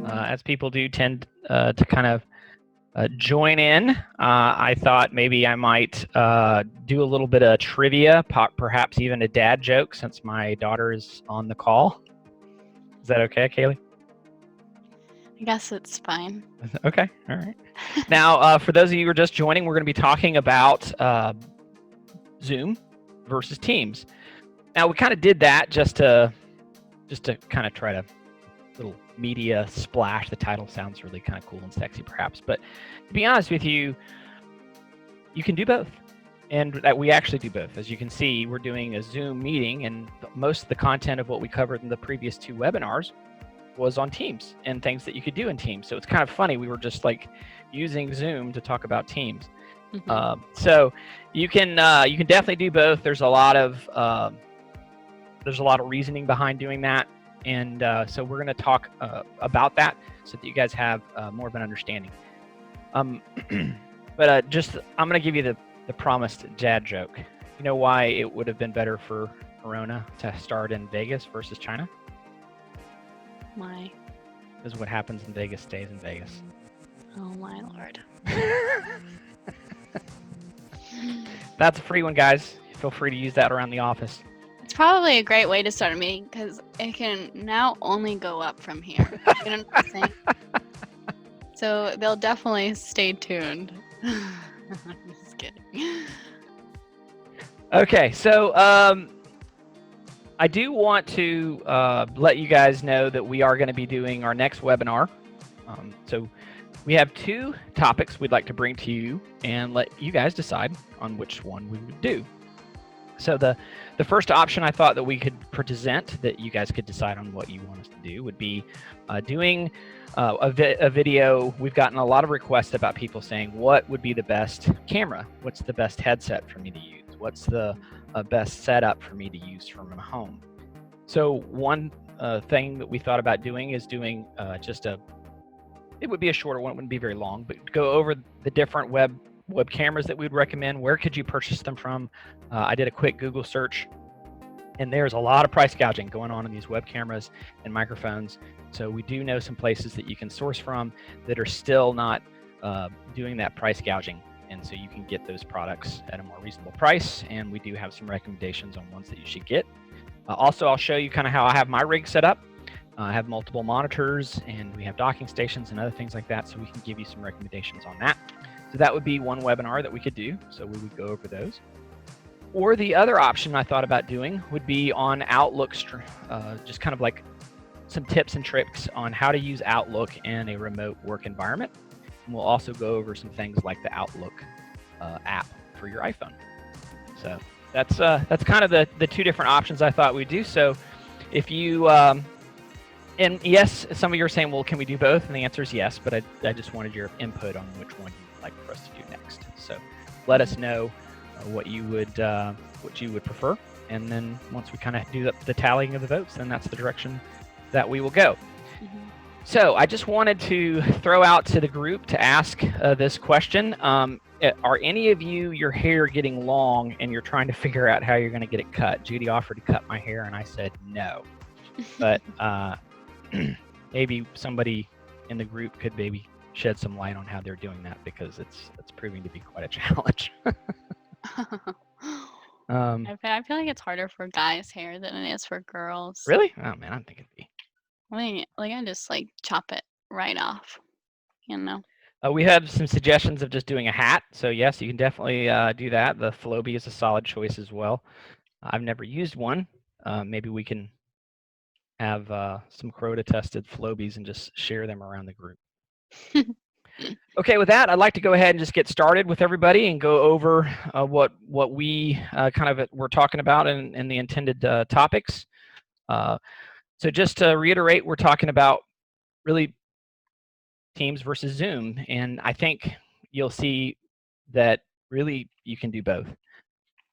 as people do tend to kind of join in. I thought maybe I might do a little bit of trivia, perhaps even a dad joke, since my daughter is on the call. Is that okay, Kaylee? I guess it's fine. Okay, all right. Now, for those of you who are just joining, we're going to be talking about Zoom versus Teams. Now, we kind of did that just to kind of try to little media splash. The title sounds really kind of cool and sexy, perhaps. But to be honest with you, you can do both. And that we actually do both. As you can see, we're doing a Zoom meeting, and most of the content of what we covered in the previous 2 webinars was on Teams and things that you could do in Teams. So it's kind of funny. We were just like using Zoom to talk about Teams. So you can definitely do both. There's a lot of reasoning behind doing that, and so we're going to talk about that so that you guys have more of an understanding. But just I'm going to give you the promised dad joke. You know why it would have been better for Corona to start in Vegas versus China? Why? Because what happens in Vegas stays in Vegas. Oh my lord. That's a free one, guys. Feel free to use that around the office. It's probably a great way to start a meeting because it can now only go up from here. You know what I'm saying? So they'll definitely stay tuned. I'm just kidding. Okay, so I do want to let you guys know that we are going to be doing our next webinar. So we have 2 topics we'd like to bring to you and let you guys decide on which one we would do. So the first option I thought that we could present, that you guys could decide on what you want us to do, would be doing a video. We've gotten a lot of requests about people saying, what would be the best camera? What's the best headset for me to use? What's the best setup for me to use from home? So one thing that we thought about doing is doing it would be a shorter one, it wouldn't be very long, but go over the different web cameras that we'd recommend. Where could you purchase them from? I did a quick Google search, and there's a lot of price gouging going on in these web cameras and microphones. So we do know some places that you can source from that are still not doing that price gouging. And so you can get those products at a more reasonable price. And we do have some recommendations on ones that you should get. Also, I'll show you kind of how I have my rig set up. I have multiple monitors, and we have docking stations and other things like that. So we can give you some recommendations on that. So that would be one webinar that we could do. So we would go over those. Or the other option I thought about doing would be on Outlook, just kind of like some tips and tricks on how to use Outlook in a remote work environment. And we'll also go over some things like the Outlook app for your iPhone. So that's kind of the 2 different options I thought we'd do. So if you and yes, some of you are saying, well, can we do both? And the answer is yes, but I just wanted your input on which one you'd like for us to do next. So let us know what you would prefer, and then once we kind of do the tallying of the votes, then that's the direction that we will go. So I just wanted to throw out to the group to ask this question. Are any of you, your hair getting long and you're trying to figure out how you're going to get it cut? Judy offered to cut my hair and I said no, but maybe somebody in the group could maybe shed some light on how they're doing that, because it's proving to be quite a challenge. I feel like it's harder for guys' hair than it is for girls. Really? Oh man, I'm thinking it'd be. I mean, like I just like chop it right off, you know. We have some suggestions of just doing a hat. So yes, you can definitely do that. The Floby is a solid choice as well. I've never used one. Maybe we can have some Crota tested Flobies and just share them around the group. Okay, with that, I'd like to go ahead and just get started with everybody and go over what we we're talking about in the intended topics. So just to reiterate, we're talking about really Teams versus Zoom, and I think you'll see that really you can do both.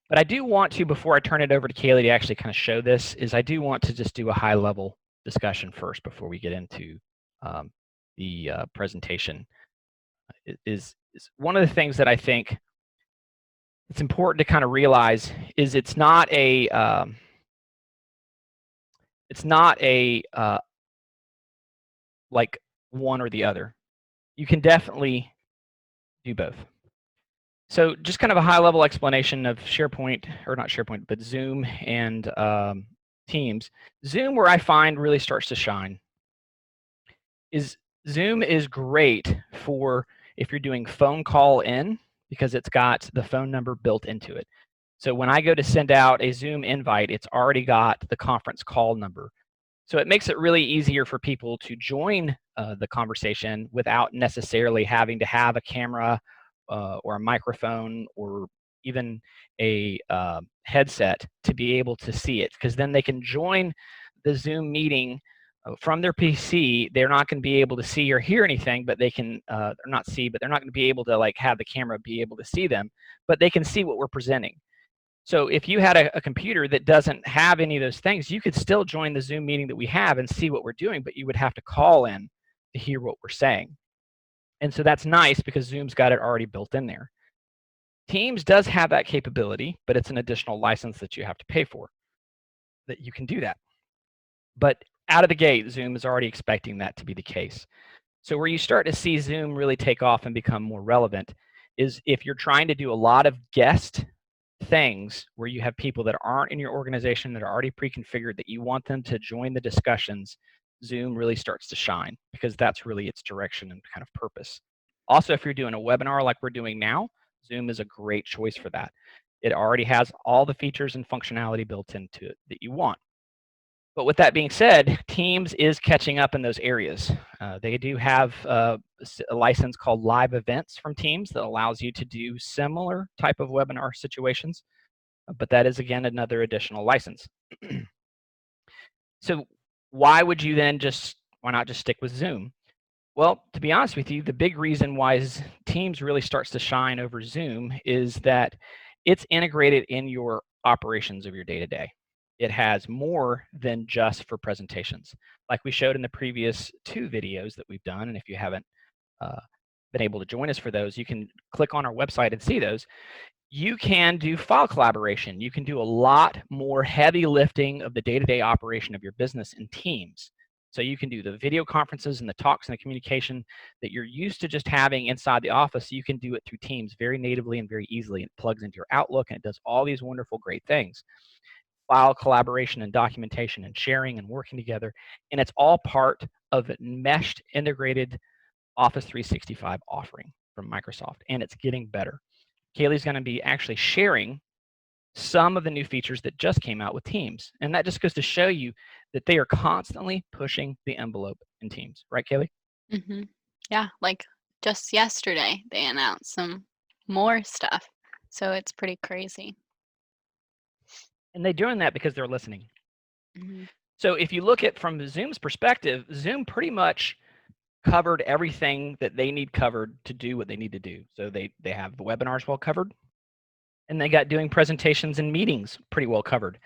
But I do want to, before I turn it over to Kaylee to actually kind of show this, is I do want to just do a high-level discussion first before we get into the presentation. Is one of the things that I think it's important to kind of realize is it's not a like one or the other. You can definitely do both. So just kind of a high-level explanation of SharePoint, or not SharePoint, but Zoom and Teams. Zoom, where I find really starts to shine, is Zoom is great for if you're doing phone call in, because it's got the phone number built into it. So when I go to send out a Zoom invite, it's already got the conference call number. So it makes it really easier for people to join the conversation without necessarily having to have a camera or a microphone or even a headset to be able to see it, because then they can join the Zoom meeting from their PC. They're not going to be able to see or hear anything, but they can, or not see, but they're not going to be able to like have the camera be able to see them, but they can see what we're presenting. So if you had a computer that doesn't have any of those things, you could still join the Zoom meeting that we have and see what we're doing, but you would have to call in to hear what we're saying. And so that's nice because Zoom's got it already built in there. Teams does have that capability, but it's an additional license that you have to pay for, that you can do that. But out of the gate, Zoom is already expecting that to be the case. So where you start to see Zoom really take off and become more relevant is if you're trying to do a lot of guest things where you have people that aren't in your organization that are already pre-configured that you want them to join the discussions. Zoom really starts to shine because that's really its direction and kind of purpose. Also, if you're doing a webinar like we're doing now, Zoom is a great choice for that. It already has all the features and functionality built into it that you want. But with that being said, Teams is catching up in those areas. They do have a license called Live Events from Teams that allows you to do similar type of webinar situations, but that is, again, another additional license. So why would you then why not just stick with Zoom? Well, to be honest with you, the big reason why Teams really starts to shine over Zoom is that it's integrated in your operations of your day-to-day. It has more than just for presentations. Like we showed in the previous 2 videos that we've done, and if you haven't been able to join us for those, you can click on our website and see those. You can do file collaboration. You can do a lot more heavy lifting of the day-to-day operation of your business in Teams. So you can do the video conferences and the talks and the communication that you're used to just having inside the office. You can do it through Teams very natively and very easily. It plugs into your Outlook and it does all these wonderful, great things. File collaboration and documentation and sharing and working together. And it's all part of a meshed, integrated Office 365 offering from Microsoft. And it's getting better. Kaylee's going to be actually sharing some of the new features that just came out with Teams. And that just goes to show you that they are constantly pushing the envelope in Teams. Right, Kaylee? Mm-hmm. Yeah, like just yesterday, they announced some more stuff. So it's pretty crazy. And they're doing that because they're listening. Mm-hmm. So if you look at from Zoom's perspective, Zoom pretty much covered everything that they need covered to do what they need to do. So they have the webinars well covered, and they got doing presentations and meetings pretty well covered.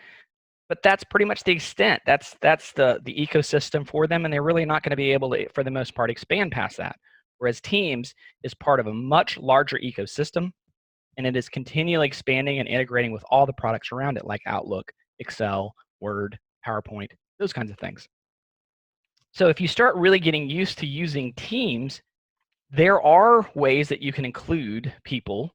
But that's pretty much the extent. That's the ecosystem for them, and they're really not going to be able to, for the most part, expand past that. Whereas Teams is part of a much larger ecosystem, and it is continually expanding and integrating with all the products around it, like Outlook, Excel, Word, PowerPoint, those kinds of things. So if you start really getting used to using Teams, there are ways that you can include people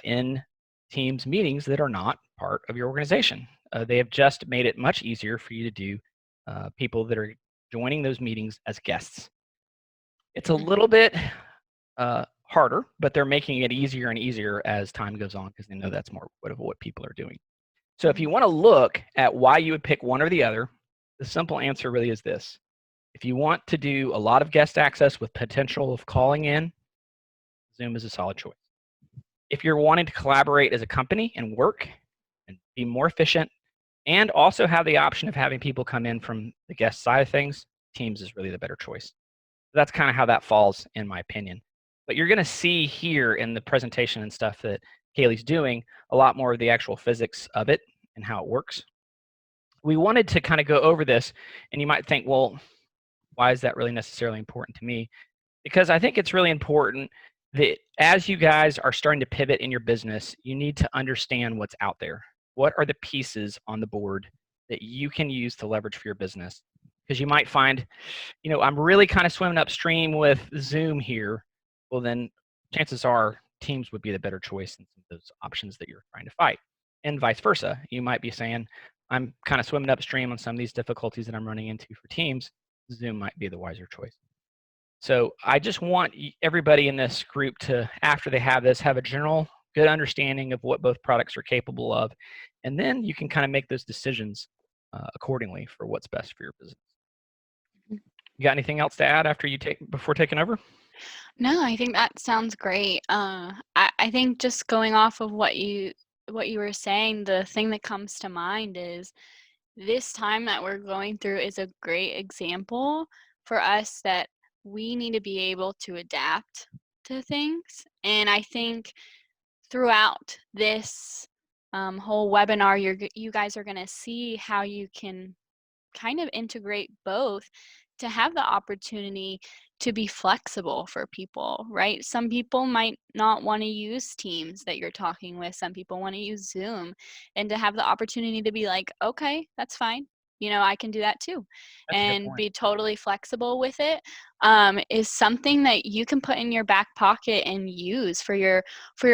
in Teams meetings that are not part of your organization. They have just made it much easier for you to do people that are joining those meetings as guests. It's a little bit harder, but they're making it easier and easier as time goes on because they know that's more of what people are doing. So if you want to look at why you would pick one or the other, the simple answer really is this. If you want to do a lot of guest access with potential of calling in, Zoom is a solid choice. If you're wanting to collaborate as a company and work and be more efficient and also have the option of having people come in from the guest side of things, Teams is really the better choice. That's kind of how that falls in my opinion. But you're going to see here in the presentation and stuff that Kaylee's doing a lot more of the actual physics of it and how it works. We wanted to kind of go over this, and you might think, well, why is that really necessarily important to me? Because I think it's really important that as you guys are starting to pivot in your business, you need to understand what's out there. What are the pieces on the board that you can use to leverage for your business? because you might find, I'm really kind of swimming upstream with Zoom here. Well, then chances are Teams would be the better choice than some of those options that you're trying to fight. And vice versa. You might be saying, I'm kind of swimming upstream on some of these difficulties that I'm running into for Teams. Zoom might be the wiser choice. So I just want everybody in this group to, after they have this, have a general good understanding of what both products are capable of. And then you can kind of make those decisions accordingly for what's best for your business. You got anything else to add before taking over? No, I think that sounds great. I think just going off of what you were saying, the thing that comes to mind is this time that we're going through is a great example for us that we need to be able to adapt to things. And I think throughout this whole webinar, you guys are going to see how you can kind of integrate both to have the opportunity to be flexible for people, right? Some people might not want to use Teams that you're talking with. Some people want to use Zoom, and to have the opportunity to be like, okay, that's fine. I can do that too, That's a good and point. be totally flexible with it, is something that you can put in your back pocket and use for your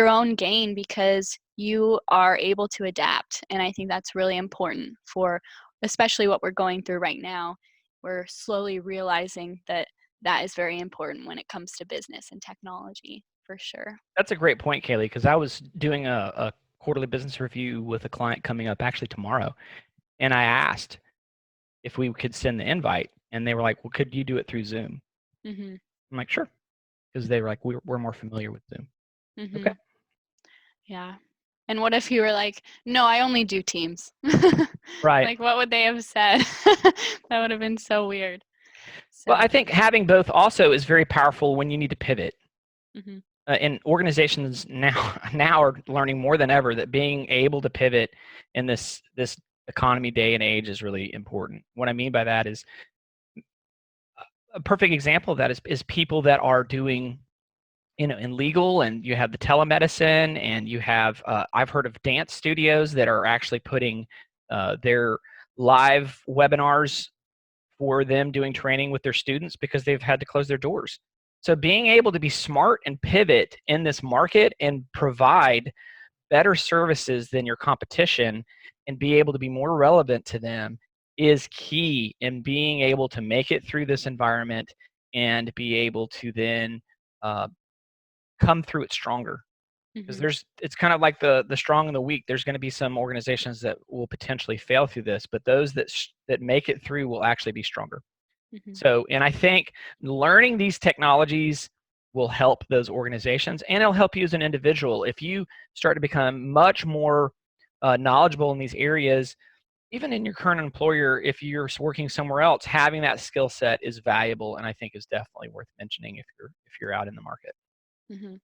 own gain, because you are able to adapt. And I think that's really important for especially what we're going through right now. We're slowly realizing that that is very important when it comes to business and technology, for sure. That's a great point, Kaylee, because I was doing a quarterly business review with a client coming up actually tomorrow. And I asked if we could send the invite, and they were like, well, could you do it through Zoom? Mm-hmm. I'm like, sure. Because they were like, we're more familiar with Zoom. Mm-hmm. Okay. Yeah. And what if you were like, no, I only do Teams? Right. Like, what would they have said? That would have been so weird. Well, So, I think having both also is very powerful when you need to pivot. mm-hmm. And organizations now are learning more than ever that being able to pivot in this economy day and age is really important. What I mean by that is a perfect example of that is people that are doing in legal, and you have the telemedicine, and you have I've heard of dance studios that are actually putting their live webinars for them doing training with their students because they've had to close their doors. So being able to be smart and pivot in this market and provide better services than your competition and be able to be more relevant to them is key in being able to make it through this environment and be able to then come through it stronger. Because Mm-hmm. it's kind of like the strong and the weak. There's going to be some organizations that will potentially fail through this, but those that make it through will actually be stronger. Mm-hmm. So, and I think learning these technologies will help those organizations, and it'll help you as an individual. If you start to become much more knowledgeable in these areas, even in your current employer, if you're working somewhere else, having that skill set is valuable, and I think is definitely worth mentioning if you're out in the market. Mm-hmm.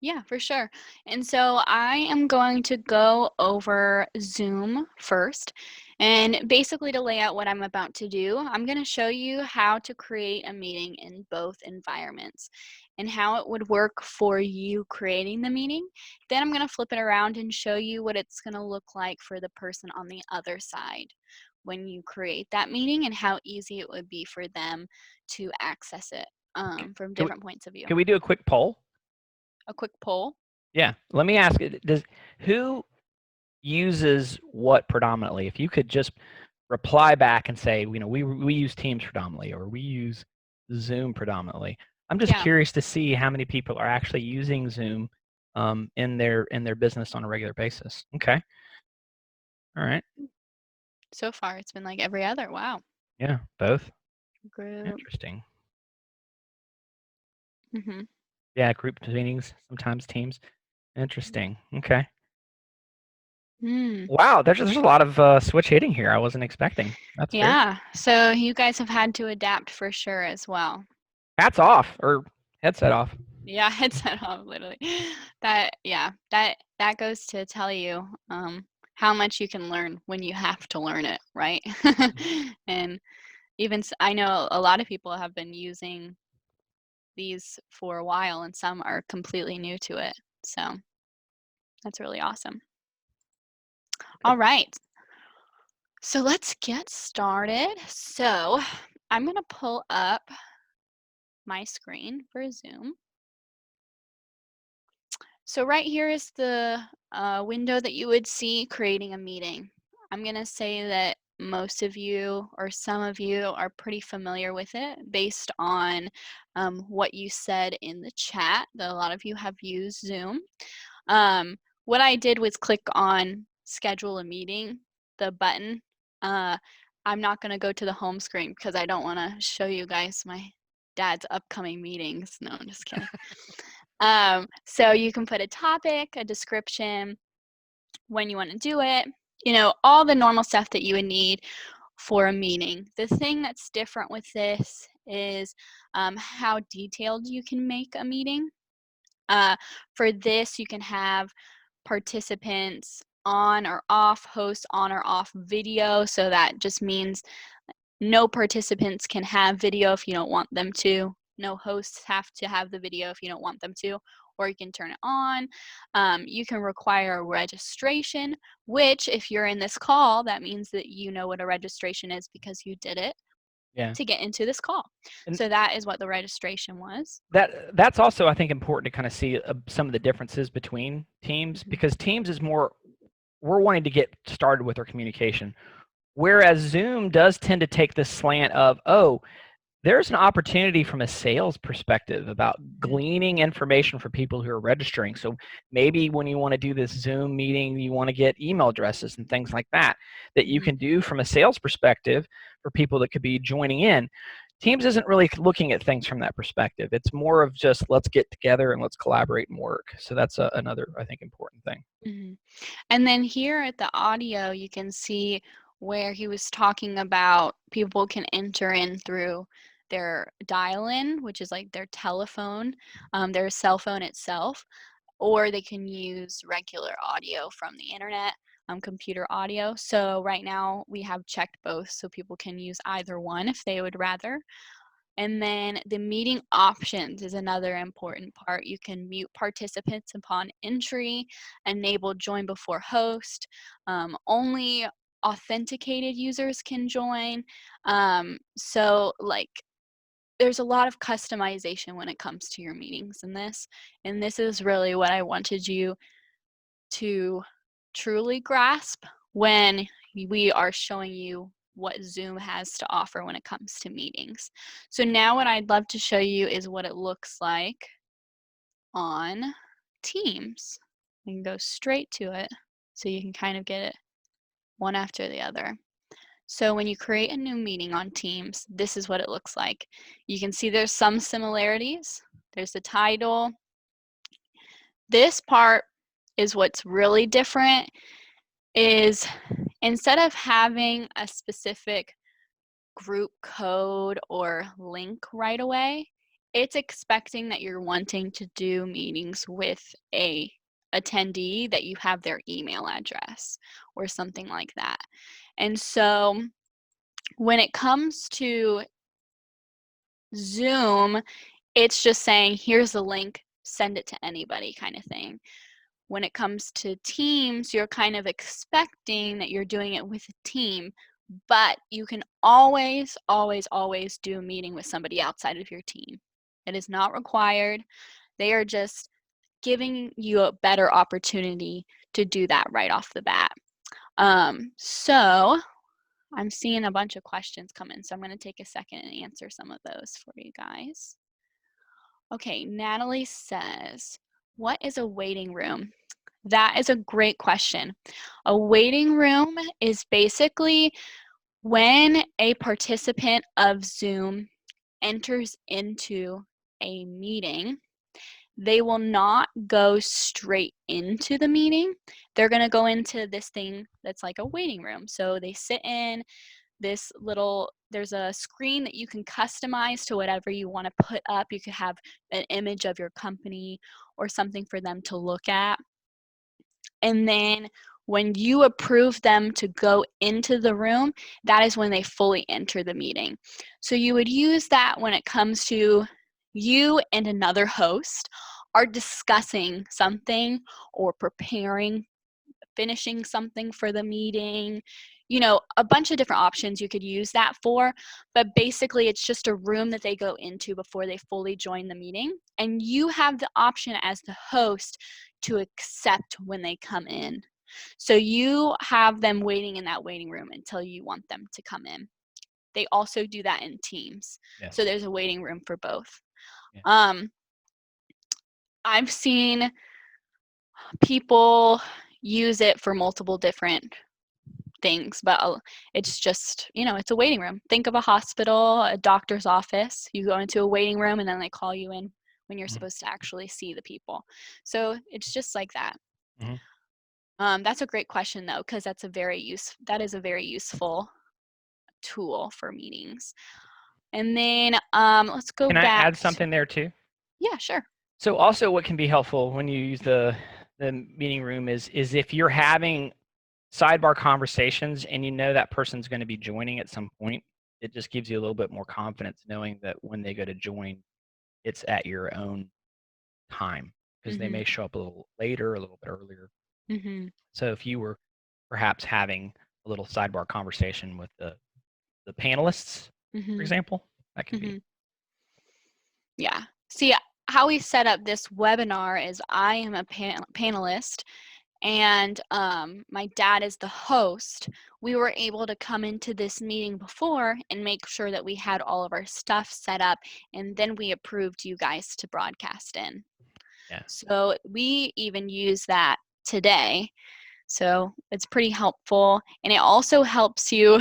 Yeah, for sure. And so I am going to go over Zoom first. And basically, to lay out what I'm about to do, I'm going to show you how to create a meeting in both environments and how it would work for you creating the meeting. Then I'm going to flip it around and show you what it's going to look like for the person on the other side when you create that meeting, and how easy it would be for them to access it from Can we, different points of view. can we do a quick poll? A quick poll. Yeah. Let me ask you, who uses what predominantly? If you could just reply back and say, we use Teams predominantly, or we use Zoom predominantly. I'm just Yeah. curious to see how many people are actually using Zoom in their business on a regular basis. Okay. All right. So far, it's been like every other. Wow. Yeah, both. Group. Interesting. Mhm. Yeah, group meetings, sometimes Teams. Interesting. Okay. Mm. Wow, there's a lot of switch hitting here. I wasn't expecting. That's very Yeah. So you guys have had to adapt for sure as well. hats off or headset off. Yeah, headset off, literally. That goes to tell you how much you can learn when you have to learn it, right? And even I know a lot of people have been using these for a while, and some are completely new to it. So that's really awesome. Okay. All right. So let's get started. So I'm going to pull up my screen for Zoom. So right here is the window that you would see creating a meeting. I'm going to say that most of you or some of you are pretty familiar with it based on what you said in the chat, that a lot of you have used Zoom. What I did was click on schedule a meeting, the button. I'm not going to go to the home screen because I don't want to show you guys my dad's upcoming meetings. No, I'm just kidding. So you can put a topic, a description, when you want to do it, all the normal stuff that you would need for a meeting. The thing that's different with this is how detailed you can make a meeting. For this, you can have participants on or off, host on or off video. So that just means no participants can have video if you don't want them to. No hosts have to have the video if you don't want them to, or you can turn it on. You can require a registration, which if you're in this call, that means that you know what a registration is because you did it to get into this call. And so that is what the registration was. that's also, I think, important to kind of see some of the differences between teams, because Teams is more, we're wanting to get started with our communication, whereas Zoom does tend to take the slant of, there's an opportunity from a sales perspective about gleaning information for people who are registering. So maybe when you want to do this Zoom meeting, you want to get email addresses and things like that you can do from a sales perspective for people that could be joining in. Teams isn't really looking at things from that perspective. It's more of just, let's get together and let's collaborate and work. So that's another, I think, important thing. And then here at the audio, you can see where he was talking about people can enter in through their dial-in, which is like their telephone, their cell phone itself, or they can use regular audio from the internet, computer audio. So right now we have checked both, so people can use either one if they would rather. And then the meeting options is another important part. You can mute participants upon entry, enable join before host. Only authenticated users can join. So like there's a lot of customization when it comes to your meetings in this. And this is really what I wanted you to truly grasp when we are showing you what Zoom has to offer when it comes to meetings. So now what I'd love to show you is what it looks like on Teams. We can go straight to it so you can kind of get it one after the other. So when you create a new meeting on Teams, this is what it looks like. You can see there's some similarities. There's the title. This part is what's really different, is instead of having a specific group code or link right away, it's expecting that you're wanting to do meetings with a attendee, that you have their email address or something like that. And so when it comes to Zoom, it's just saying, here's the link, send it to anybody kind of thing. When it comes to Teams, you're kind of expecting that you're doing it with a team, but you can always, always, always do a meeting with somebody outside of your team. It is not required. They are just giving you a better opportunity to do that right off the bat. So I'm seeing a bunch of questions come in, so I'm going to take a second and answer some of those for you guys. Okay, Natalie says, what is a waiting room? That is a great question. A waiting room is basically when a participant of Zoom enters into a meeting, they will not go straight into the meeting. They're going to go into this thing that's like a waiting room. So they sit in this little, there's a screen that you can customize to whatever you want to put up. You could have an image of your company or something for them to look at. And then when you approve them to go into the room, that is when they fully enter the meeting. So you would use that when it comes to you and another host are discussing something or preparing, finishing something for the meeting. a bunch of different options you could use that for, but basically it's just a room that they go into before they fully join the meeting, and you have the option as the host to accept when they come in. So you have them waiting in that waiting room until you want them to come in. They also do that in teams. Yes. So there's a waiting room for both. Yeah. I've seen people use it for multiple different things, but it's just, it's a waiting room. Think of a hospital, a doctor's office. You go into a waiting room and then they call you in when you're supposed to actually see the people. So it's just like that. That's a great question though, because that is a very useful tool for meetings. And then let's go Can I back. add something there too? Yeah, sure. So also what can be helpful when you use the meeting room is if you're having sidebar conversations and you know that person's going to be joining at some point, it just gives you a little bit more confidence knowing that when they go to join, it's at your own time, because they may show up a little later, a little bit earlier. So if you were perhaps having a little sidebar conversation with the panelists, for example, that could be. Yeah. See, how we set up this webinar is I am a panelist and my dad is the host. We were able to come into this meeting before and make sure that we had all of our stuff set up, and then we approved you guys to broadcast in. Yeah. So we even use that today. So it's pretty helpful, and it also helps you.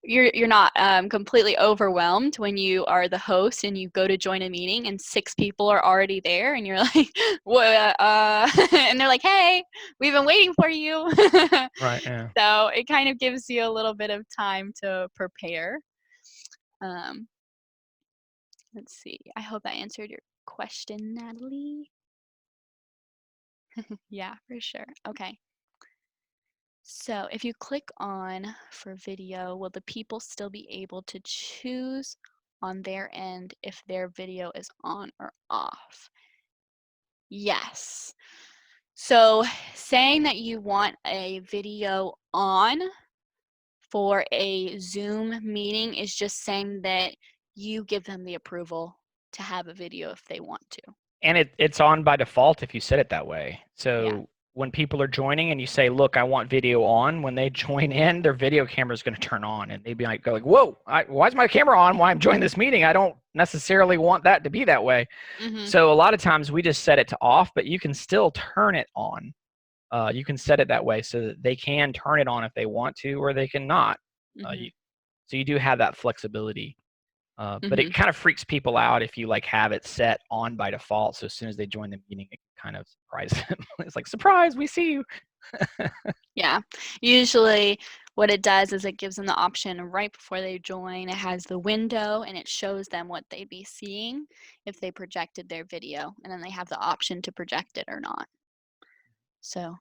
You're not completely overwhelmed when you are the host and you go to join a meeting and 6 people are already there, and you're like, what? And they're like, hey, we've been waiting for you. Right. Yeah. So it kind of gives you a little bit of time to prepare. Let's see. I hope that answered your question, Natalie. Yeah, for sure. Okay. So if you click on for video, will the people still be able to choose on their end if their video is on or off? Yes. So saying that you want a video on for a Zoom meeting is just saying that you give them the approval to have a video if they want to. And it's on by default if you set it that way. So Yeah. when people are joining and you say, look, I want video on, when they join in, their video camera is going to turn on, and they'd be like, whoa, why is my camera on while I'm joining this meeting? I don't necessarily want that to be that way. So a lot of times we just set it to off, but you can still turn it on. You can set it that way so that they can turn it on if they want to, or they can not. So you do have that flexibility. But it kind of freaks people out if you like have it set on by default. So as soon as they join the meeting, it kind of surprises them. It's like, surprise, we see you. Yeah. Usually what it does is it gives them the option right before they join. It has the window and it shows them what they'd be seeing if they projected their video. And then they have the option to project it or not. So,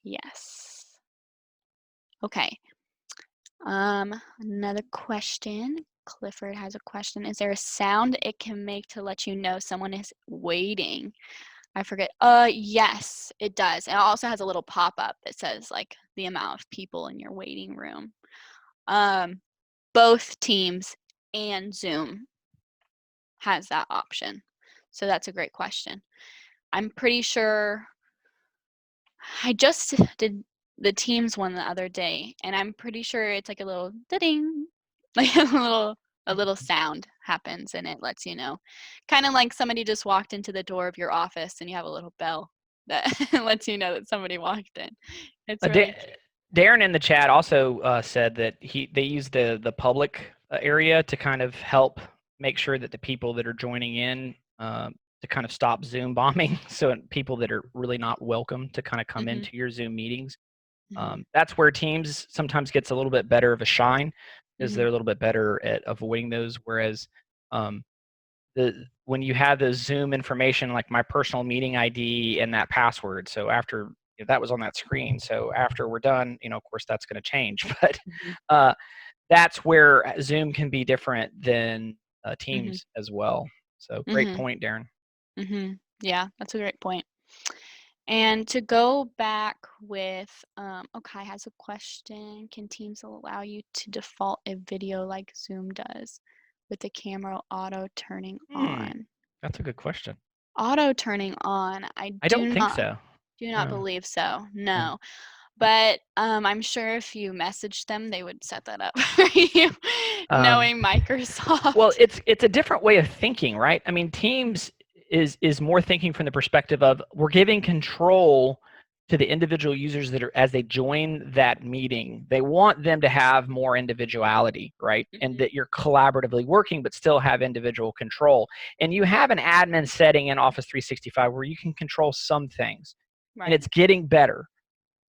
yes. Okay. Another question. Clifford has a question. Is there a sound it can make to let you know someone is waiting? I forget. Yes, it does. It also has a little pop-up that says like the amount of people in your waiting room. Both Teams and Zoom has that option. So that's a great question. I'm pretty sure I just did the Teams one the other day, and I'm pretty sure it's like a little ding, like a little sound happens, and it lets you know. Kind of like somebody just walked into the door of your office, and you have a little bell that lets you know that somebody walked in. It's really cute. Darren in the chat also said that they use the public area to kind of help make sure that the people that are joining in to kind of stop Zoom bombing. So people that are really not welcome to kind of come into your Zoom meetings. That's where Teams sometimes gets a little bit better of a shine, because they're a little bit better at avoiding those. Whereas when you have the Zoom information, like my personal meeting ID and that password, so after that was on that screen, so after we're done, of course that's going to change. But that's where Zoom can be different than Teams as well. So great point, Darren. Yeah, that's a great point. And to go back with, okay, has a question. Can Teams allow you to default a video like Zoom does with the camera auto turning on? That's a good question. Auto turning on, I I don't think so. do not No. believe so. No. No. But I'm sure if you messaged them, they would set that up for you, knowing Well, Microsoft. it's a different way of thinking, right? I mean, Teams is more thinking from the perspective of we're giving control to the individual users that are as they join that meeting. They want them to have more individuality, right? And that you're collaboratively working, but still have individual control. And you have an admin setting in Office 365 where you can control some things, and Right. it's getting better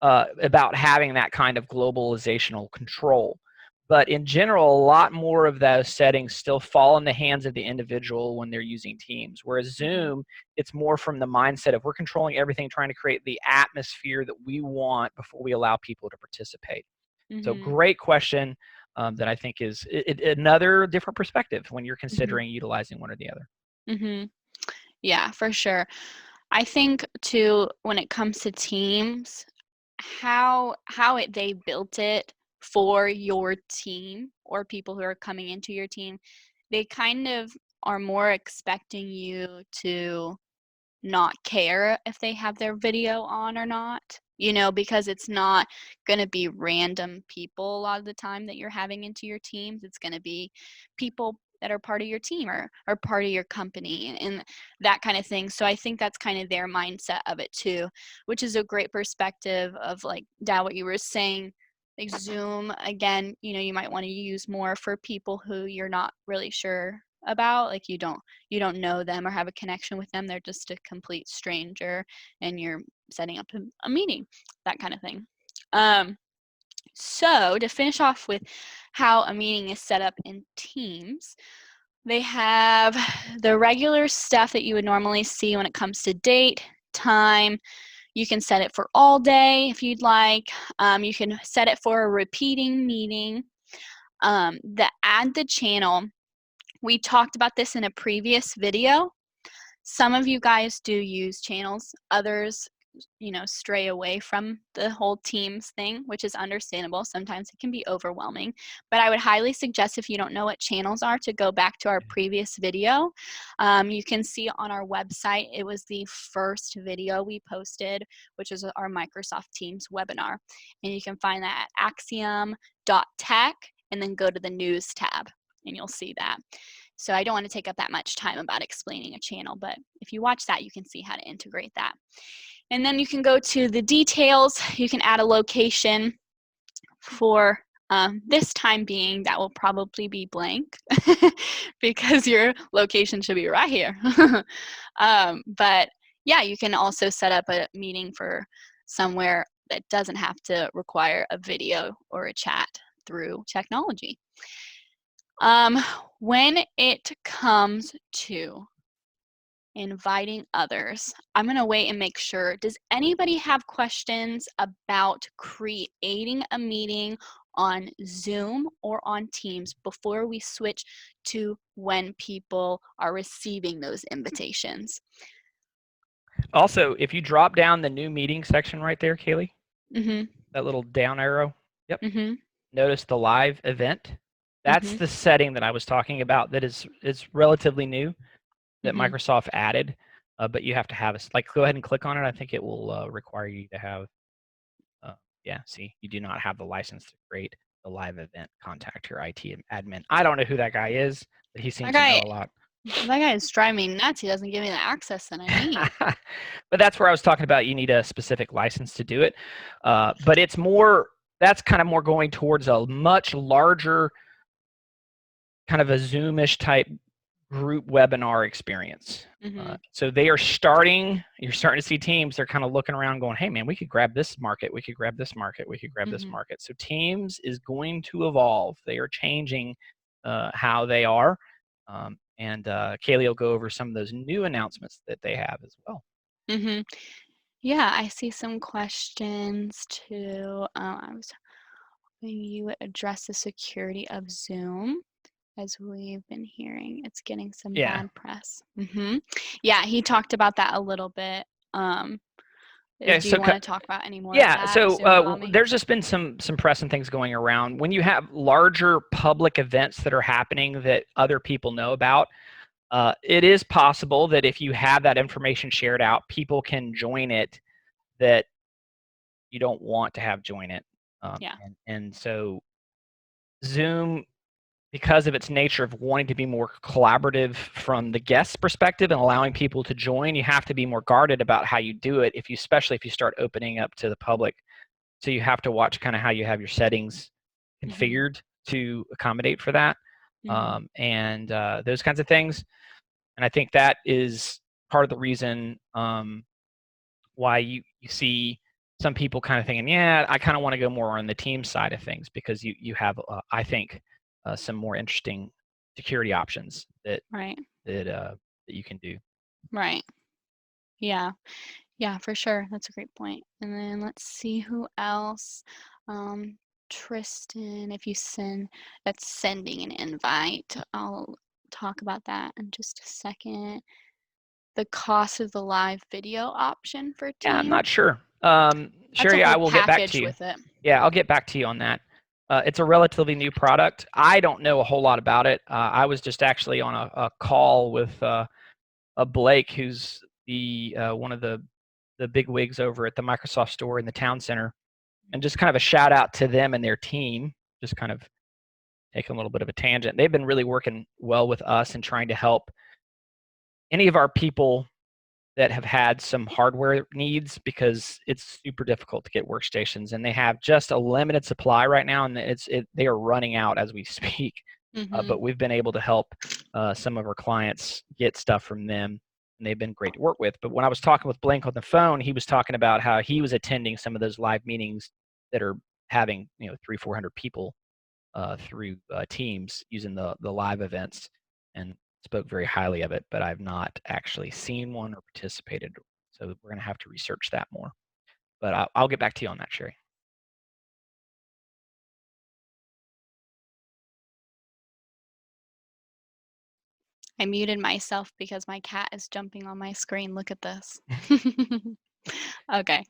about having that kind of globalizational control. But in general, a lot more of those settings still fall in the hands of the individual when they're using Teams. Whereas Zoom, it's more from the mindset of we're controlling everything, trying to create the atmosphere that we want before we allow people to participate. So great question that I think is another different perspective when you're considering utilizing one or the other. Yeah, for sure. I think too, when it comes to Teams, they built it for your team or people who are coming into your team, they kind of are more expecting you to not care if they have their video on or not, because it's not going to be random people a lot of the time that you're having into your teams. It's going to be people that are part of your team or part of your company and that kind of thing. So I think that's kind of their mindset of it too, which is a great perspective of like, Dad, what you were saying. Like Zoom, again, you might want to use more for people who you're not really sure about, like you don't know them or have a connection with them. They're just a complete stranger and you're setting up a meeting, that kind of thing. So to finish off with how a meeting is set up in Teams, they have the regular stuff that you would normally see when it comes to date, time. You can set it for all day if you'd like. You can set it for a repeating meeting. The add the channel, we talked about this in a previous video. Some of you guys do use channels, others, stray away from the whole Teams thing, which is understandable. Sometimes it can be overwhelming, but I would highly suggest if you don't know what channels are to go back to our previous video. You can see on our website, it was the first video we posted, which is our Microsoft Teams webinar. And you can find that at axiom.tech and then go to the news tab and you'll see that. So I don't want to take up that much time about explaining a channel, but if you watch that, you can see how to integrate that. And then you can go to the details. You can add a location for this time being. That will probably be blank because your location should be right here. But yeah, you can also set up a meeting for somewhere that doesn't have to require a video or a chat through technology. When it comes to inviting others, I'm going to wait and make sure. Does anybody have questions about creating a meeting on Zoom or on Teams before we switch to when people are receiving those invitations? Also, if you drop down the new meeting section right there, Kaylee, that little down arrow, yep. Notice the live event. That's the setting that I was talking about that is relatively new that Microsoft added, but you have to have go ahead and click on it. I think it will require you to have, yeah, see, you do not have the license to create the live event. Contact your IT admin. I don't know who that guy is, but he seems to know a lot. That guy is driving me nuts. He doesn't give me the access that I need. But that's where I was talking about. You need a specific license to do it. But it's more, that's kind of more going towards a much larger kind of a Zoom-ish type group webinar experience. So they are you're starting to see Teams, they're kind of looking around going, hey man, we could grab this market, we could grab this market, we could grab this market. So Teams is going to evolve. They are changing how they are. And Kaylee will go over some of those new announcements that they have as well. Yeah, I see some questions too. I was hoping you would address the security of Zoom. As we've been hearing, it's getting some bad press. Yeah, he talked about that a little bit. Okay, Do you so want to talk about any more of yeah, that? so Zoom bombing? there's just been some press and things going around. When you have larger public events that are happening that other people know about, it is possible that if you have that information shared out, people can join it that you don't want to have join it. Yeah. And so Zoom, because of its nature of wanting to be more collaborative from the guest's perspective and allowing people to join, you have to be more guarded about how you do it, especially if you start opening up to the public. So you have to watch kind of how you have your settings configured to accommodate for that, and those kinds of things. And I think that is part of the reason why you see some people kind of thinking, yeah, I kind of want to go more on the team side of things, because you have, I think, some more interesting security options that Right. that you can do. Right. Yeah. Yeah, for sure. That's a great point. And then let's see who else. Tristan, if you that's sending an invite. I'll talk about that in just a second. The cost of the live video option for Yeah, I'm not Teams. sure. That's a Sherry, I whole will get back to package you. with it. Yeah, I'll get back to you on that. It's a relatively new product. I don't know a whole lot about it. I was just actually on a call with Blake, who's the one of the big wigs over at the Microsoft store in the town center, and just kind of a shout out to them and their team. Just kind of taking a little bit of a tangent. They've been really working well with us and trying to help any of our people that have had some hardware needs, because it's super difficult to get workstations, and they have just a limited supply right now, and they are running out as we speak. But we've been able to help some of our clients get stuff from them, and they've been great to work with. But when I was talking with Blake on the phone, he was talking about how he was attending some of those live meetings that are having 300-400 people through Teams using the live events, and spoke very highly of it. But I've not actually seen one or participated, so we're going to have to research that more. But I'll get back to you on that, Sherry. I muted myself because my cat is jumping on my screen. Look at this. Okay.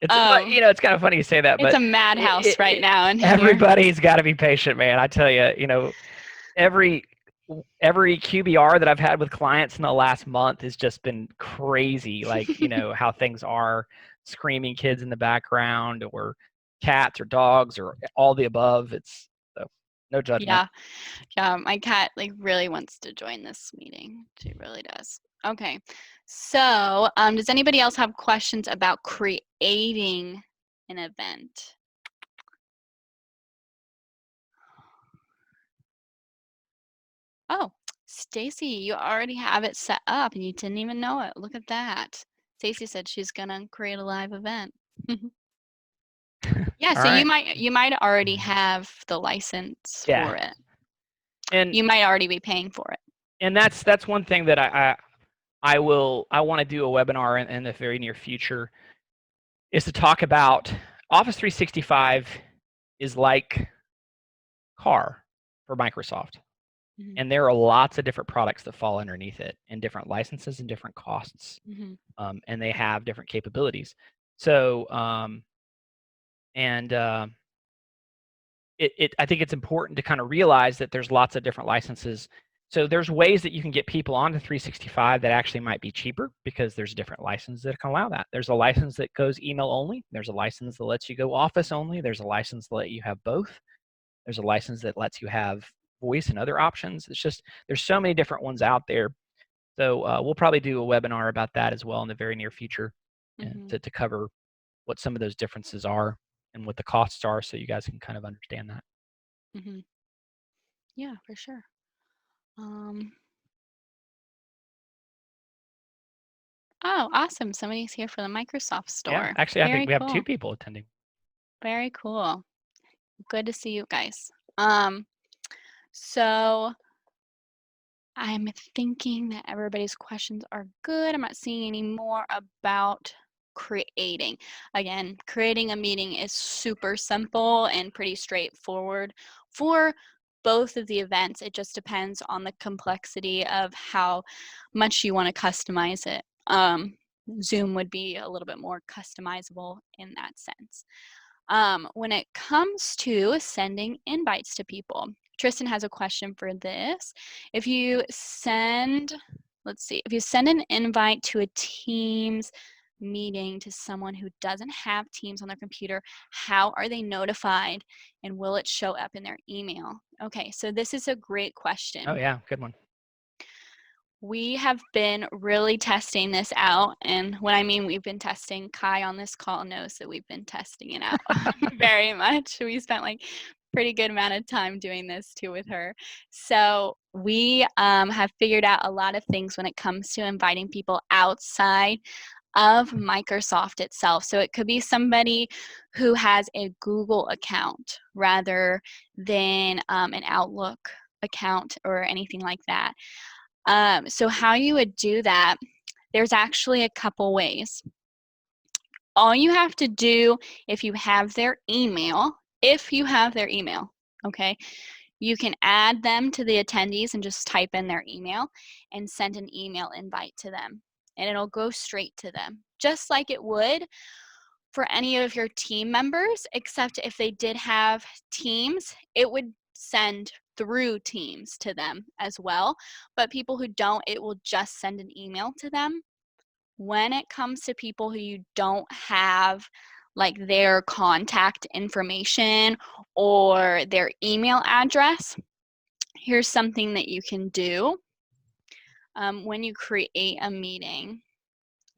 It's kind of funny you say that, It's but a madhouse right now in here. Everybody's got to be patient, man. I tell you, every QBR that I've had with clients in the last month has just been crazy. Like, how things are, screaming kids in the background, or cats or dogs, or all the above. It's so no judgment. Yeah, my cat really wants to join this meeting. She really does. Okay. So, does anybody else have questions about creating an event? Oh, Stacy, you already have it set up and you didn't even know it. Look at that. Stacy said she's gonna create a live event. Yeah, so All you might already have the license Yeah. for it. And You might already be paying for it. and that's one thing that I want to do a webinar in the very near future, is to talk about Office 365 is like car for Microsoft. And there are lots of different products that fall underneath it, and different licenses and different costs, and they have different capabilities. So, I think it's important to kind of realize that there's lots of different licenses. So there's ways that you can get people onto 365 that actually might be cheaper, because there's different licenses that can allow that. There's a license that goes email only. There's a license that lets you go Office only. There's a license that lets you have both. There's a license that lets you have voice and other options. It's just, there's so many different ones out there. So we'll probably do a webinar about that as well in the very near future, and to cover what some of those differences are and what the costs are, so you guys can kind of understand that. Yeah, for sure. Oh, awesome. Somebody's here for the Microsoft store. Yeah, actually, I think we have 2 people attending. Very cool. Good to see you guys. So I'm thinking that everybody's questions are good. I'm not seeing any more about creating. Again, creating a meeting is super simple and pretty straightforward for both of the events. It just depends on the complexity of how much you want to customize it. Zoom would be a little bit more customizable in that sense. When it comes to sending invites to people, Tristan has a question for this. If you send, if you send an invite to a Teams meeting to someone who doesn't have Teams on their computer, how are they notified and will it show up in their email? Okay, so this is a great question. Oh yeah, good one. We have been really testing this out, and when I mean we've been testing, Kai on this call knows that we've been testing it out very much. We spent like pretty good amount of time doing this too with her. So we have figured out a lot of things when it comes to inviting people outside of Microsoft itself. So it could be somebody who has a Google account rather than an Outlook account or anything like that. So how you would do that, there's actually a couple ways. All you have to do if you have their email, okay, you can add them to the attendees and just type in their email and send an email invite to them. And it'll go straight to them, just like it would for any of your team members, except if they did have Teams, it would send through Teams to them as well. But people who don't, it will just send an email to them. When it comes to people who you don't have like their contact information or their email address, here's something that you can do. When you create a meeting,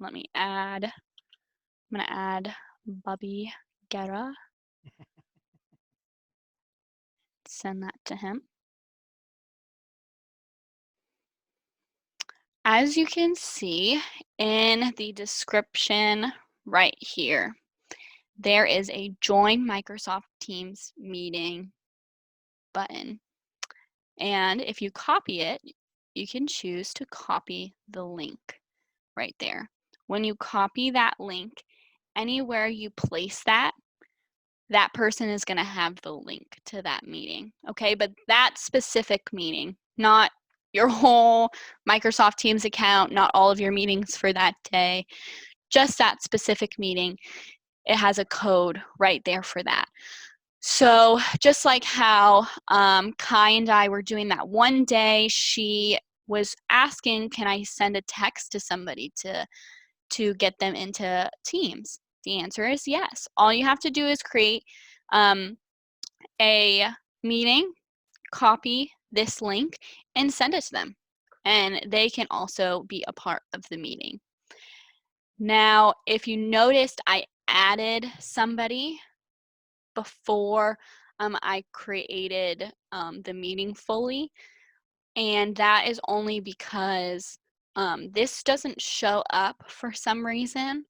I'm going to add Bobby Guerra. Send that to him. As you can see in the description right here, there is a Join Microsoft Teams Meeting button. And if you copy it, you can choose to copy the link right there. When you copy that link, anywhere you place that, that person is going to have the link to that meeting, okay? But that specific meeting, not your whole Microsoft Teams account, not all of your meetings for that day, just that specific meeting, it has a code right there for that. So just like how Kai and I were doing that one day, she was asking, can I send a text to somebody to get them into Teams? The answer is yes. All you have to do is create a meeting, copy this link, and send it to them. And they can also be a part of the meeting. Now, if you noticed, I added somebody before I created the meeting fully. And that is only because this doesn't show up for some reason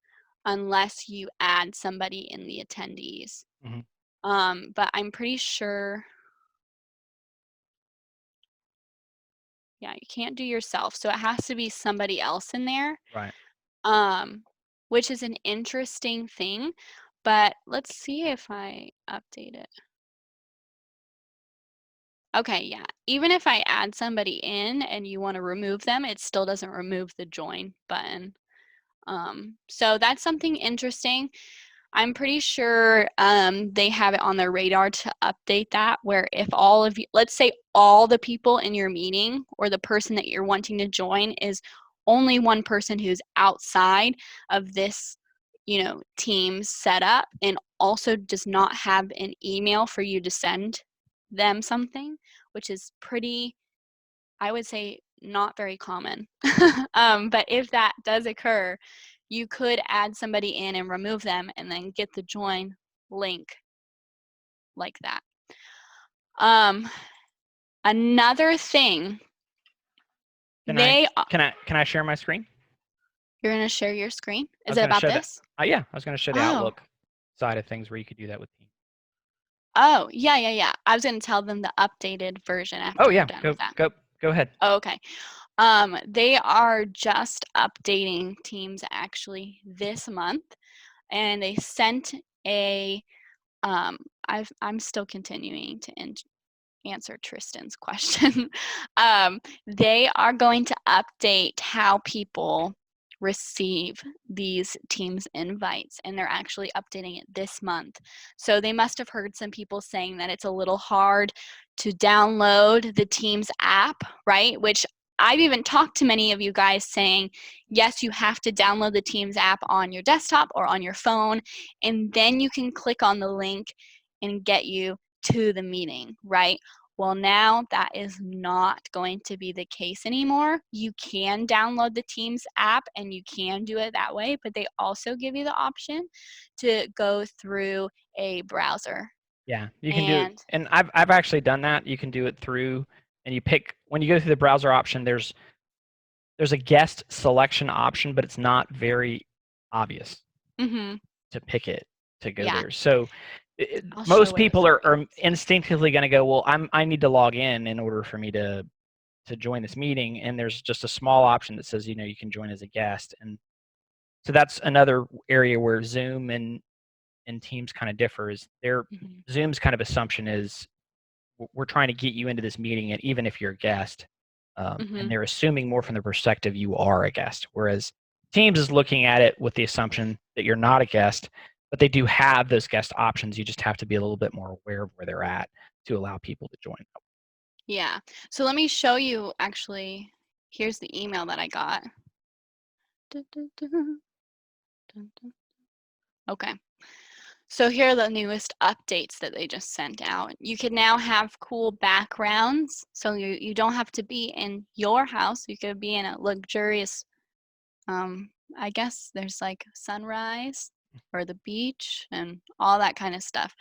unless you add somebody in the attendees. Mm-hmm. But I'm pretty sure, yeah, you can't do yourself. So it has to be somebody else in there. Right. Which is an interesting thing. But let's see if I update it. Okay, yeah. Even if I add somebody in and you want to remove them, it still doesn't remove the join button. So that's something interesting. I'm pretty sure they have it on their radar to update that, where if all of you, let's say all the people in your meeting or the person that you're wanting to join is only one person who's outside of this, team setup and also does not have an email for you to send them something, which is pretty, I would say, not very common. But if that does occur, you could add somebody in and remove them and then get the join link like that. Another thing, Can I share my screen? You're going to share your screen? I Is was it gonna about show this? Yeah, I was going to show the Oh. Outlook side of things where you could do that with Teams. Oh, yeah. I was going to tell them the updated version after Oh yeah, you're done with that. go ahead. Oh, okay. They are just updating Teams actually this month, and they sent a I'm still continuing to answer Tristan's question. They are going to update how people receive these Teams invites, and they're actually updating it this month. So they must have heard some people saying that it's a little hard to download the Teams app, right? Which I've even talked to many of you guys saying, yes, you have to download the Teams app on your desktop or on your phone, and then you can click on the link and get you to the meeting, right? Well, now that is not going to be the case anymore. You can download the Teams app and you can do it that way, but they also give you the option to go through a browser. Yeah, you can do it. And I've actually done that. You can do it through, and you pick, when you go through the browser option, there's a guest selection option, but it's not very obvious to pick it to go there. So most people are instinctively going to go, well, I need to log in order for me to join this meeting, and there's just a small option that says, you can join as a guest. And so that's another area where Zoom and Teams kind of differ, is Zoom's kind of assumption is we're trying to get you into this meeting, and even if you're a guest, and they're assuming more from the perspective you are a guest, whereas Teams is looking at it with the assumption that you're not a guest, but they do have those guest options. You just have to be a little bit more aware of where they're at to allow people to join. Yeah. So let me show you, actually. Here's the email that I got. Okay. So here are the newest updates that they just sent out. You can now have cool backgrounds. So you don't have to be in your house. You could be in a luxurious, I guess there's like sunrise or the beach and all that kind of stuff.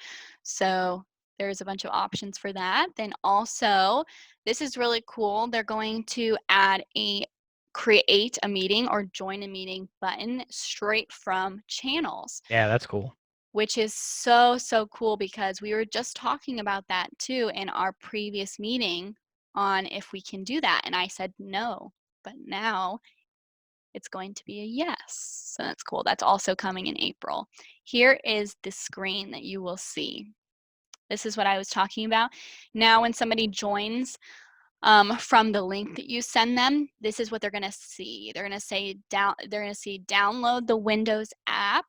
So there's a bunch of options for that. Then also, this is really cool. They're going to add a create a meeting or join a meeting button straight from channels. Yeah, that's cool. Which is so, so cool, because we were just talking about that too in our previous meeting on if we can do that. And I said no, but now it's going to be a yes. So that's cool. That's also coming in April. Here is the screen that you will see. This is what I was talking about. Now, when somebody joins from the link that you send them, this is what they're going to see. They're going to say they're going to see download the Windows app,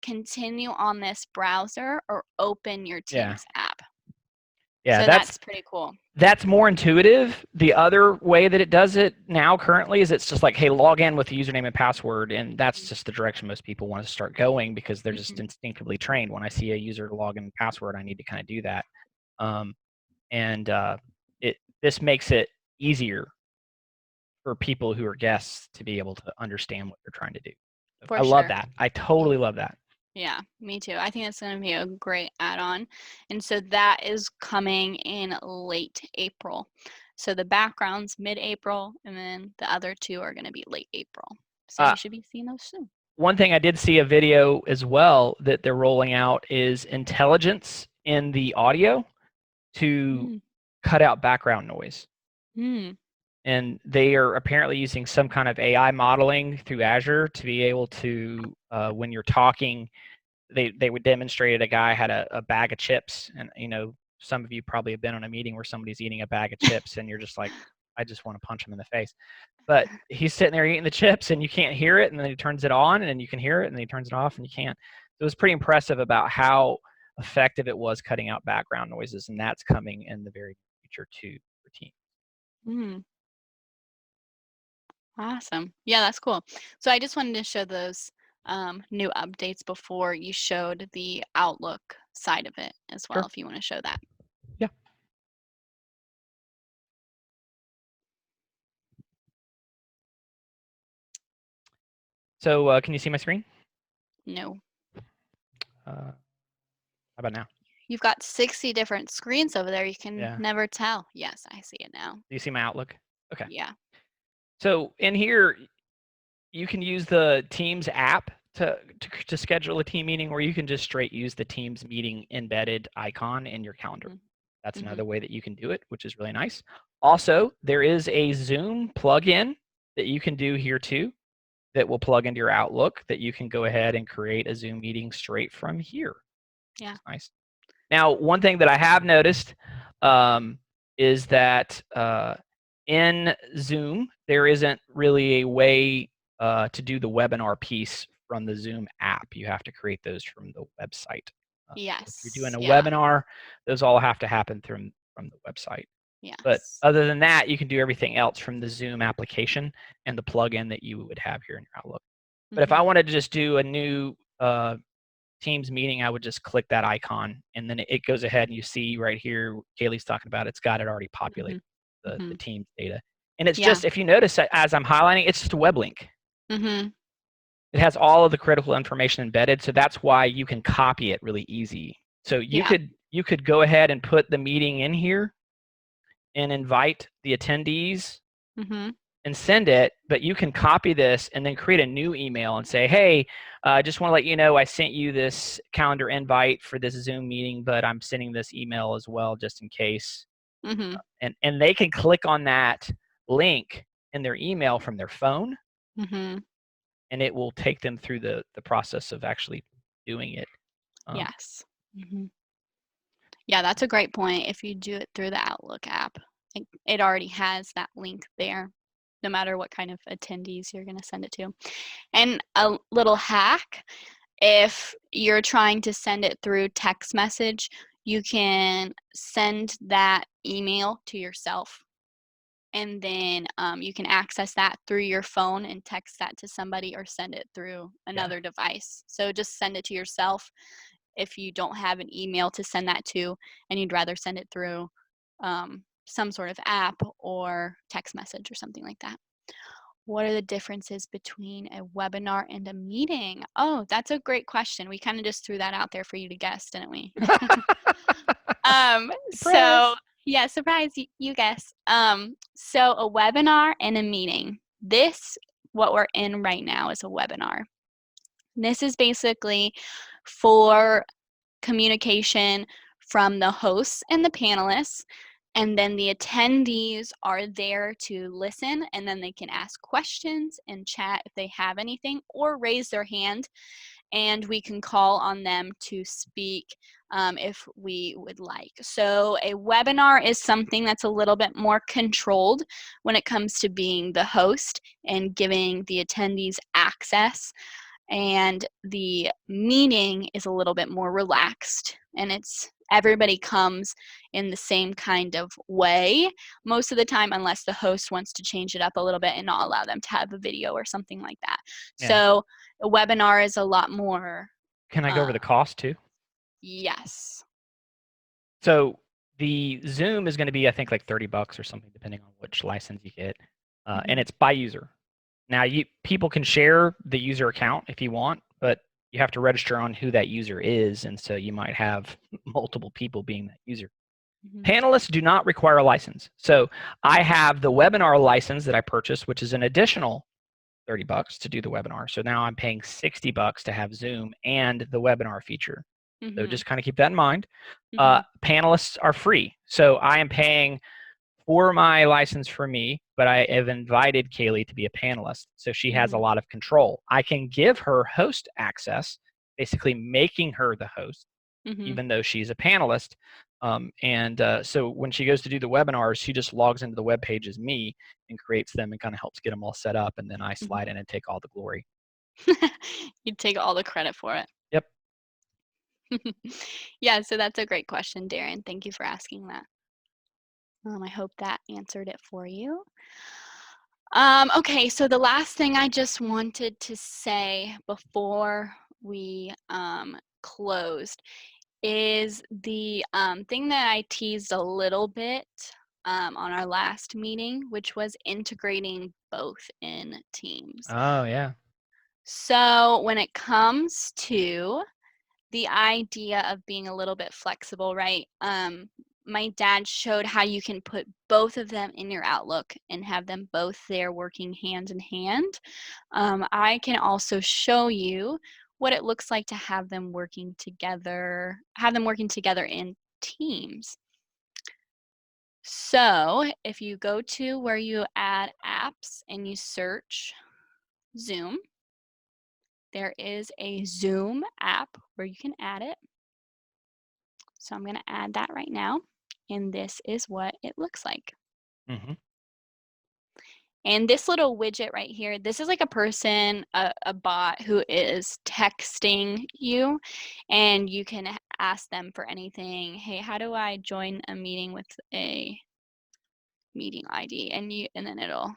continue on this browser, or open your Teams app. Yeah, so that's pretty cool. That's more intuitive. The other way that it does it now currently is it's just like, hey, log in with the username and password, and that's just the direction most people want to start going because they're just instinctively trained. When I see a user login and password, I need to kind of do that. This makes it easier for people who are guests to be able to understand what they're trying to do. I love that. I totally love that. Yeah, me too. I think it's going to be a great add-on. And so that is coming in late April. So the background's mid-April, and then the other two are going to be late April. So you should be seeing those soon. One thing I did see a video as well that they're rolling out is intelligence in the audio to cut out background noise. And they are apparently using some kind of AI modeling through Azure to be able to, when you're talking, they would demonstrate a guy had a bag of chips, and some of you probably have been on a meeting where somebody's eating a bag of chips and you're just like, I just want to punch him in the face. But he's sitting there eating the chips and you can't hear it, and then he turns it on and then you can hear it, and then he turns it off and you can't. So it was pretty impressive about how effective it was cutting out background noises, and that's coming in the very future too for Teams. Awesome. Yeah, that's cool. So I just wanted to show those new updates before you showed the Outlook side of it as well, if you want to show that. Yeah. So can you see my screen? No. How about now? You've got 60 different screens over there. You can never tell. Yes, I see it now. Do you see my Outlook? Okay. Yeah. So in here, you can use the Teams app to schedule a team meeting, or you can just straight use the Teams meeting embedded icon in your calendar. That's another way that you can do it, which is really nice. Also, there is a Zoom plugin that you can do here too that will plug into your Outlook that you can go ahead and create a Zoom meeting straight from here. Yeah. Nice. Now, one thing that I have noticed is that in Zoom, there isn't really a way to do the webinar piece from the Zoom app. You have to create those from the website. If you're doing Yes. a Yeah. webinar, those all have to happen from the website. But Yes. other than that, you can do everything else from the Zoom application and the plugin that you would have here in your Outlook. But if I Mhm. wanted to just do a new Teams meeting, I would just click that icon, and then it goes ahead and you see right here, Kaylee's talking about it's got it already populated, Mhm. the Mhm. Teams data. And it's Yeah. just, if you notice as I'm highlighting, it's just a web link. Mhm. It has all of the critical information embedded, so that's why you can copy it really easy. So you Yeah. could go ahead and put the meeting in here and invite the attendees Mhm. and send it, but you can copy this and then create a new email and say, hey, I just want to let you know I sent you this calendar invite for this Zoom meeting, but I'm sending this email as well just in case. Mhm. And they can click on that link in their email from their phone, Mhm. and it will take them through the process of actually doing it. Yes. Mhm. Yeah, that's a great point. If you do it through the Outlook app, it already has that link there, no matter what kind of attendees you're going to send it to. And a little hack, if you're trying to send it through text message, you can send that email to yourself. And then you can access that through your phone and text that to somebody or send it through Yeah. another device. So just send it to yourself if you don't have an email to send that to and you'd rather send it through some sort of app or text message or something like that. What are the differences between a webinar and a meeting? Oh, that's a great question. We kind of just threw that out there for you to guess, didn't we? So Surprise. yeah, surprise, you guess. So a webinar and a meeting. This, what we're in right now, is a webinar. This is basically for communication from the hosts and the panelists, and then the attendees are there to listen, and then they can ask questions and chat if they have anything or raise their hand, and we can call on them to speak if we would like. So a webinar is something that's a little bit more controlled when it comes to being the host and giving the attendees access, and the meeting is a little bit more relaxed, and it's everybody comes in the same kind of way most of the time, unless the host wants to change it up a little bit and not allow them to have a video or something like that. Yeah. So a webinar is a lot more Can I go uh, over the cost too? yes. So the Zoom is going to be, I think, like $30 or something, depending on which license you get, and Mm-hmm. it's by user. Now, people can share the user account if you want, but you have to register on who that user is, and so you might have multiple people being that user. Mm-hmm. Panelists do not require a license. So I have the webinar license that I purchased, which is an additional $30 to do the webinar. So now I'm paying $60 to have Zoom and the webinar feature. So Mm-hmm. just kind of keep that in mind. Mm-hmm. Panelists are free. So I am paying for my license for me, but I have invited Kaylee to be a panelist. So she has a Mm-hmm. lot of control. I can give her host access, basically making her the host, Mm-hmm. even though she's a panelist. So when she goes to do the webinars, she just logs into the web page as me and creates them and kind of helps get them all set up. And then I slide in and take all the glory. You'd take all the credit for it. Yep. Yeah, so that's a great question, Darren. Thank you for asking that. I hope that answered it for you. Okay, so the last thing I just wanted to say before we closed is the thing that I teased a little bit on our last meeting, which was integrating both in Teams. Oh, yeah. So when it comes to the idea of being a little bit flexible, right? My dad showed how you can put both of them in your Outlook and have them both there working hand in hand. I can also show you what it looks like to have them working together, in Teams. So if you go to where you add apps and you search Zoom, there is a Zoom app where you can add it. So I'm going to add that right now. And this is what it looks like. Mm-hmm. And this little widget right here, this is like a person, a bot who is texting you, and you can ask them for anything. Hey, how do I join a meeting with a meeting ID? And then it'll,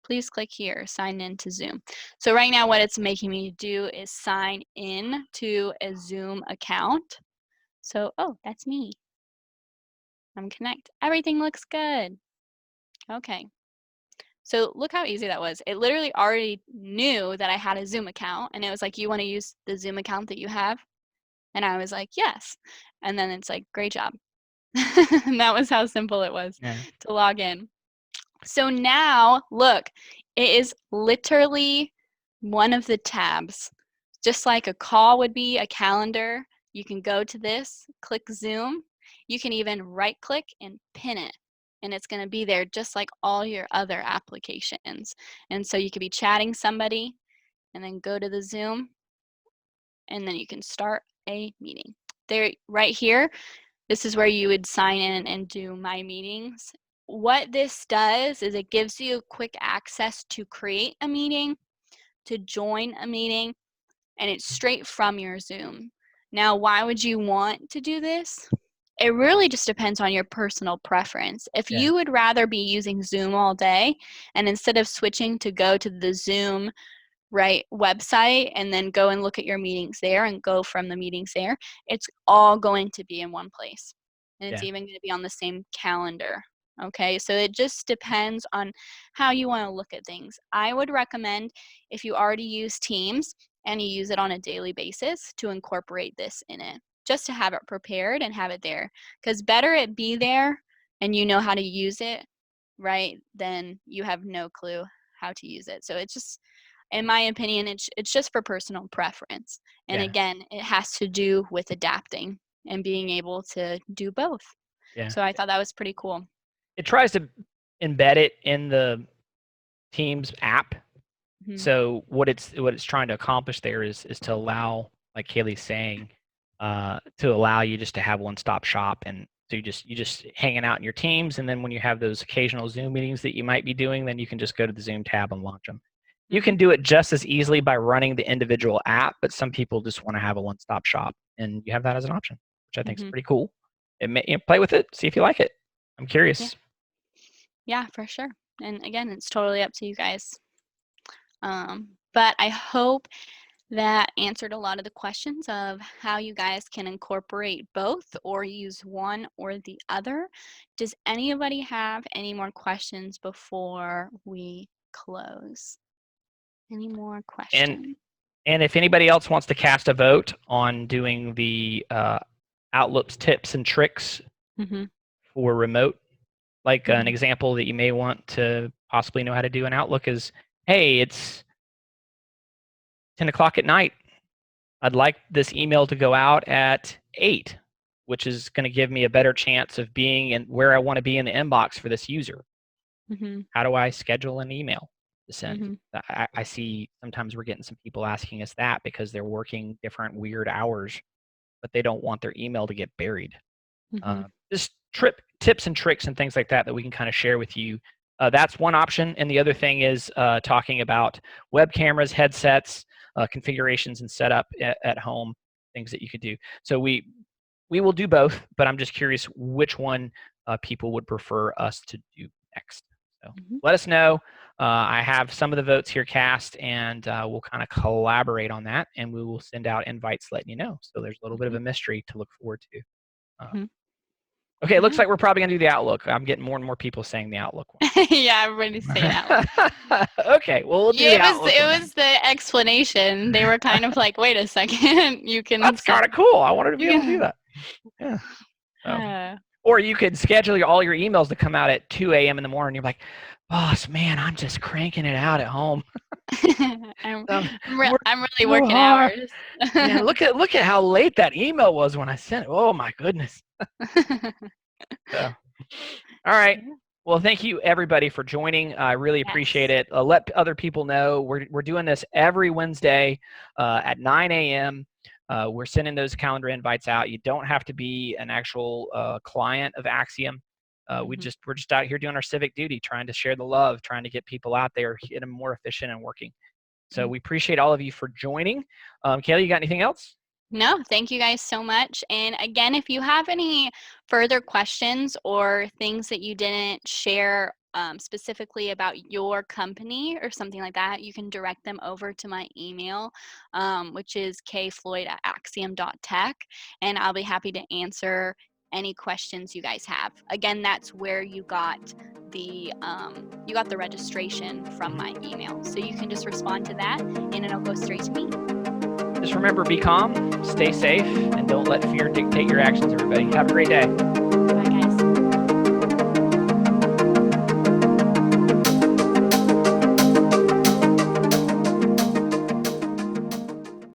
please click here, sign in to Zoom. So right now what it's making me do is sign in to a Zoom account. So, oh, that's me. I'm connect. Everything looks good. Okay. So look how easy that was. It literally already knew that I had a Zoom account, and it was like, you want to use the Zoom account that you have? And I was like, yes. And then it's like, great job. And that was how simple it was to log in. So now, look, it is literally one of the tabs. Just like a call would be a calendar, you can go to this, click Zoom. You can even right click and pin it, and it's going to be there just like all your other applications. And so you could be chatting somebody and then go to the Zoom, and then you can start a meeting. There, right here, this is where you would sign in and do my meetings. What this does is it gives you quick access to create a meeting, to join a meeting, and it's straight from your Zoom. Now, why would you want to do this? It really just depends on your personal preference. If you would rather be using Zoom all day, and instead of switching to go to the Zoom website and then go and look at your meetings there and go from the meetings there, it's all going to be in one place, and it's even going to be on the same calendar. Okay, so it just depends on how you want to look at things. I would recommend, if you already use Teams and you use it on a daily basis, to incorporate this in it, just to have it prepared and have it there, because better it be there and you know how to use it, right, than you have no clue how to use it. So it's just, in my opinion, it's just for personal preference. And again, it has to do with adapting and being able to do both. So I thought that was pretty cool. It tries to embed it in the Teams app. So what it's trying to accomplish there is to allow, like Kaylee's saying, to allow you just to have one-stop shop, and so you just hanging out in your Teams, and then when you have those occasional Zoom meetings that you might be doing, then you can just go to the Zoom tab and launch them. You can do it just as easily by running the individual app, but some people just want to have a one-stop shop, and you have that as an option, which I think is pretty cool. Play with it, see if you like it. I'm curious. Yeah, for sure. And again, it's totally up to you guys. But I hope that answered a lot of the questions of how you guys can incorporate both or use one or the other. Does anybody have any more questions before we close? Any more questions? And if anybody else wants to cast a vote on doing the Outlook's tips and tricks for remote, like an example that you may want to possibly know how to do in Outlook is, hey, it's 10 o'clock at night. I'd like this email to go out at 8, which is going to give me a better chance of being in where I want to be in the inbox for this user. How do I schedule an email to send? I see sometimes we're getting some people asking us that because they're working different weird hours, but they don't want their email to get buried. Just tips and tricks and things like that we can kind of share with you. That's one option. And the other thing is talking about web cameras, headsets, configurations and setup at home, things that you could do. So we will do both, but I'm just curious which one people would prefer us to do next. So let us know. I have some of the votes here cast, and we'll kind of collaborate on that, and we will send out invites letting you know. So there's a little bit of a mystery to look forward to. Okay, it looks like we're probably going to do the Outlook. I'm getting more and more people saying the Outlook one. Yeah, everybody's saying Outlook. Okay, well, we'll do the Outlook one. It was the explanation. They were kind of like, wait a second, you can... That's kind of cool. I wanted to be able to do that. Yeah. Or you could schedule all your emails to come out at 2 a.m. in the morning. You're like, boss, man, I'm just cranking it out at home. I'm really working hours. Man, look at how late that email was when I sent it. Oh my goodness. So, all right. Well, thank you everybody for joining. I really appreciate it. Let other people know we're doing this every Wednesday at 9 a.m. We're sending those calendar invites out. You don't have to be an actual client of Axiom. Mhm. We're just out here doing our civic duty, trying to share the love, trying to get people out there in a more efficient and working. So Mhm. we appreciate all of you for joining. Kayla, you got anything else? No, thank you guys so much. And again, if you have any further questions or things that you didn't share specifically about your company or something like that, you can direct them over to my email, which is kfloyd@axiom.tech, and I'll be happy to answer any questions you guys have. Again, that's where you got the registration from my email. So you can just respond to that and it'll go straight to me. Just remember, be calm, stay safe, and don't let fear dictate your actions, everybody. Have a great day.